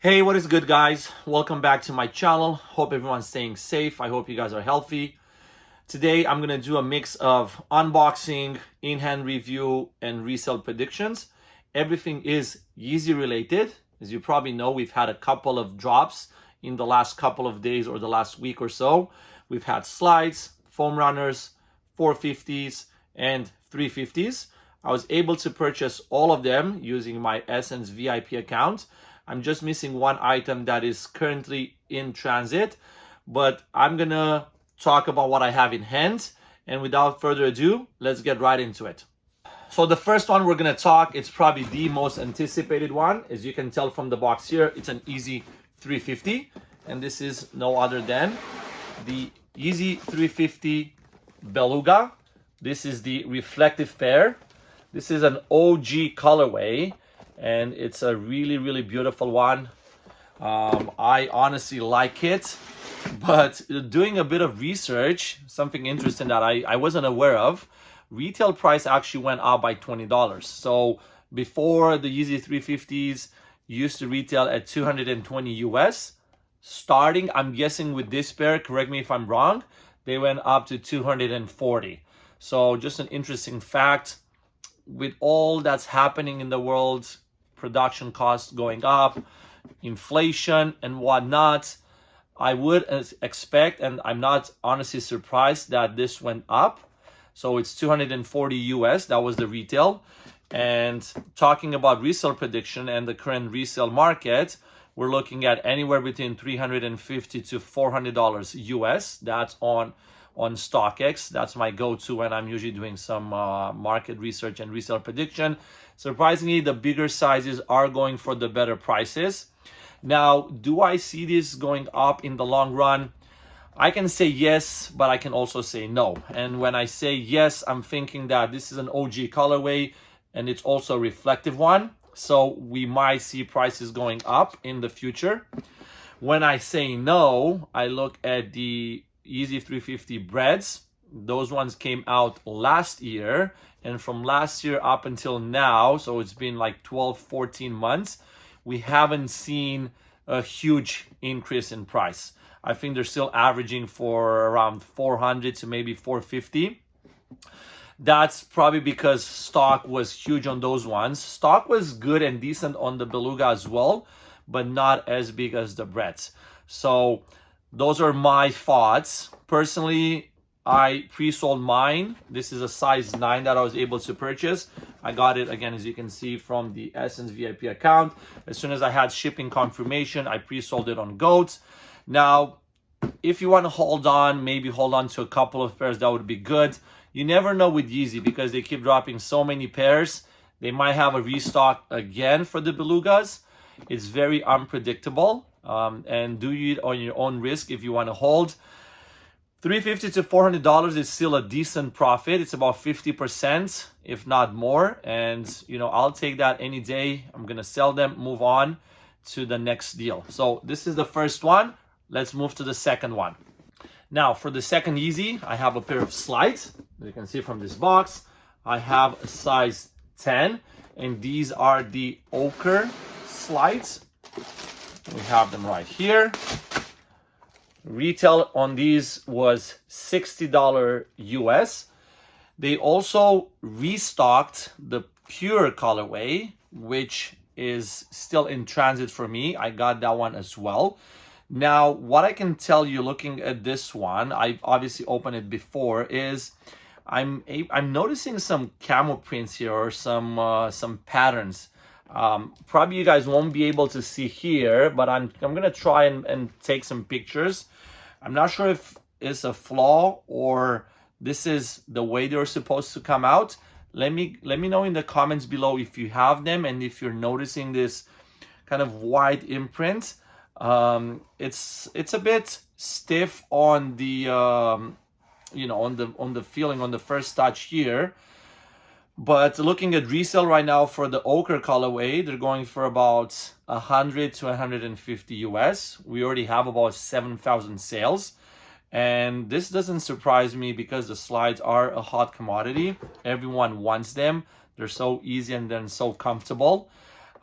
Hey, what is good, guys? Welcome back to my channel. Hope everyone's staying safe. I hope you guys are healthy. Today, I'm gonna do a mix of unboxing, in-hand review, and resale predictions. Everything is Yeezy related. As you probably know, we've had a couple of drops in the last couple of days or the last week or so. We've had slides, foam runners, 450s, and 350s. I was able to purchase all of them using my Essence VIP account. I'm just missing one item that is currently in transit, but I'm gonna talk about what I have in hand. And without further ado, let's get right into it. So the first one we're gonna talk, it's probably the most anticipated one. As you can tell from the box here, it's an Yeezy 350, and this is no other than the Yeezy 350 Beluga. This is the reflective pair. This is an OG colorway, and it's a really beautiful one. I honestly like it, but doing a bit of research, something interesting that I wasn't aware of, retail price actually went up by $20. So before, the Yeezy 350s used to retail at 220 US. Starting, I'm guessing with this pair, correct me if I'm wrong, they went up to 240. So just an interesting fact. With all that's happening in the world, production costs going up, inflation and whatnot, I would expect, and I'm not honestly surprised that this went up. So it's 240 US, that was the retail. And talking about resale prediction and the current resale market, we're looking at anywhere between $350 to $400 US. That's on StockX. That's my go-to when I'm usually doing some market research and resale prediction. Surprisingly, the bigger sizes are going for the better prices. Now, do I see this going up in the long run? I can say yes, but I can also say no. And when I say yes, I'm thinking that this is an OG colorway and it's also a reflective one. So we might see prices going up in the future. When I say no, I look at the Yeezy 350 breads. Those ones came out last year, and from last year up until now, so it's been like 12-14 months, we haven't seen a huge increase in price. I think they're still averaging for around 400 to maybe 450. That's probably because stock was huge on those ones. Stock was good and decent on the Beluga as well, but not as big as the breads. So those are my thoughts. Personally, I pre-sold mine. This is a size 9 that I was able to purchase. I got it, again, as you can see, from the Essence VIP account. As soon as I had shipping confirmation, I pre-sold it on GOAT. Now, if you want to hold on, maybe hold on to a couple of pairs, that would be good. You never know with Yeezy because they keep dropping so many pairs. They might have a restock again for the Belugas. It's very unpredictable. And do it on your own risk if you want to hold. $350 to $400 is still a decent profit. It's about 50%, if not more. And, I'll take that any day. I'm going to sell them, move on to the next deal. So this is the first one. Let's move to the second one. Now, for the second Yeezy, I have a pair of slides. As you can see from this box, I have a size 10, and these are the Ochre Slides. We have them right here. Retail on these was $60 US. They also restocked the pure colorway, which is still in transit for me. I got that one as well. Now, what I can tell you looking at this one, I've obviously opened it before, is I'm noticing some camel prints here, or some patterns. Probably you guys won't be able to see here, but I'm gonna try and take some pictures. I'm not sure if it's a flaw or this is the way they're supposed to come out. Let me know in the comments below if you have them and if you're noticing this kind of wide imprint. It's a bit stiff on the on the feeling on the first touch here. But looking at resale right now for the Ochre colorway, they're going for about 100 to 150 US. We already have about 7,000 sales. And this doesn't surprise me because the slides are a hot commodity. Everyone wants them. They're so easy and then so comfortable.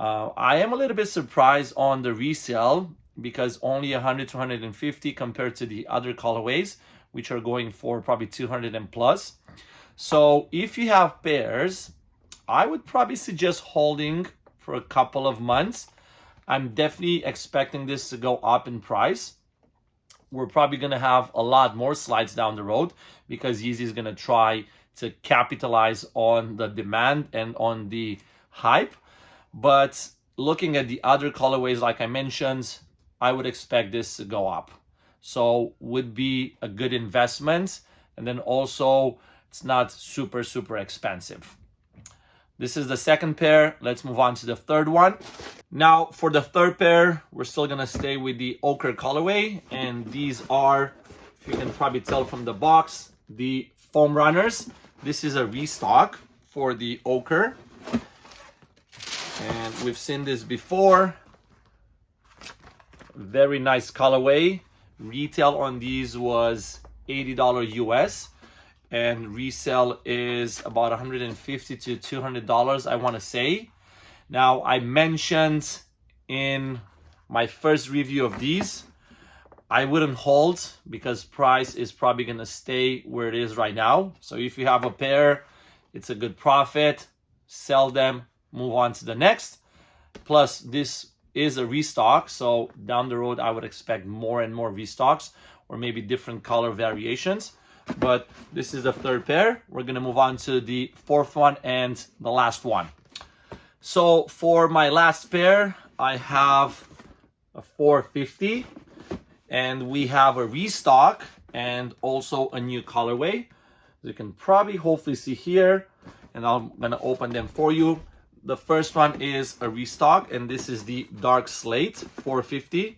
I am a little bit surprised on the resale because only 100 to 150 compared to the other colorways, which are going for probably 200 and plus. So if you have pairs, I would probably suggest holding for a couple of months. I'm definitely expecting this to go up in price. We're probably going to have a lot more slides down the road because Yeezy is going to try to capitalize on the demand and on the hype. But looking at the other colorways, like I mentioned, I would expect this to go up. So would be a good investment. And then also it's not super, super expensive. This is the second pair. Let's move on to the third one. Now for the third pair, we're still gonna stay with the ochre colorway. And these are, if you can probably tell from the box, the foam runners. This is a restock for the ochre. And we've seen this before. Very nice colorway. Retail on these was $80 US. And resale is about $150 to $200, I want to say. Now, I mentioned in my first review of these, I wouldn't hold because price is probably going to stay where it is right now. So if you have a pair, it's a good profit. Sell them, move on to the next. Plus, this is a restock. So down the road, I would expect more and more restocks or maybe different color variations. But this is the third pair. We're going to move on to the fourth one and the last one. So for my last pair, I have a 450 and we have a restock and also a new colorway. You can probably hopefully see here, and I'm going to open them for you. The first one is a restock, and this is the dark slate 450.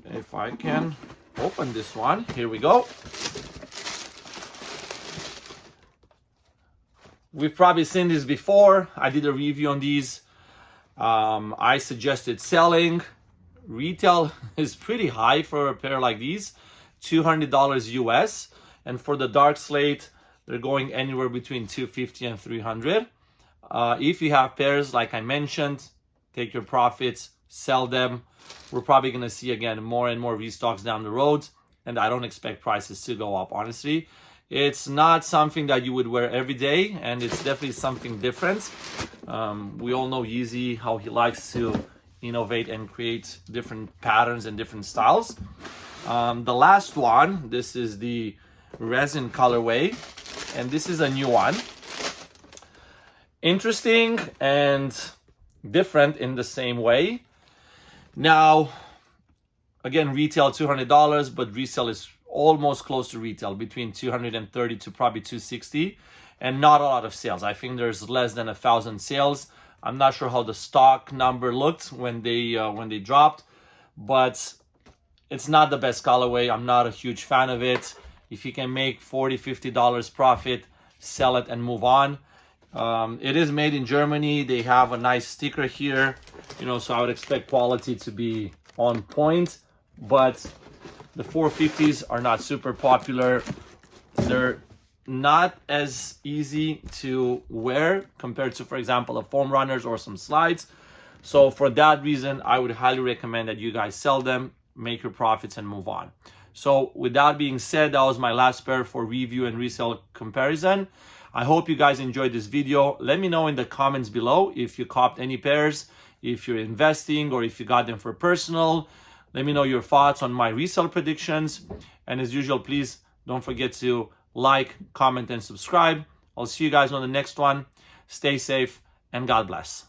If I can open this one, here we go. We've probably seen this before. I did a review on these. I suggested selling. Retail is pretty high for a pair like these, $200 US. And for the dark slate, they're going anywhere between $250 and $300. If you have pairs, like I mentioned, take your profits, sell them. We're probably going to see, again, more and more restocks down the road. And I don't expect prices to go up, honestly. It's not something that you would wear every day, and it's definitely something different. We all know Yeezy, how he likes to innovate and create different patterns and different styles. The last one, this is the resin colorway, and this is a new one. Interesting and different in the same way. Now, again, retail $200, but resale is almost close to retail, between $230 to probably $260, and not a lot of sales. I think there's less than 1,000 sales. I'm not sure how the stock number looked when they dropped, but it's not the best colorway. I'm not a huge fan of it. If you can make $40, $50 profit, sell it and move on. It is made in Germany. They have a nice sticker here, so I would expect quality to be on point, but the 450s are not super popular. They're not as easy to wear compared to, for example, a foam runners or some slides. So for that reason, I would highly recommend that you guys sell them, make your profits, and move on. So with that being said, that was my last pair for review and resale comparison. I hope you guys enjoyed this video. Let me know in the comments below if you copped any pairs, if you're investing, or if you got them for personal. Let me know your thoughts on my resale predictions. And as usual, please don't forget to like, comment, and subscribe. I'll see you guys on the next one. Stay safe and God bless.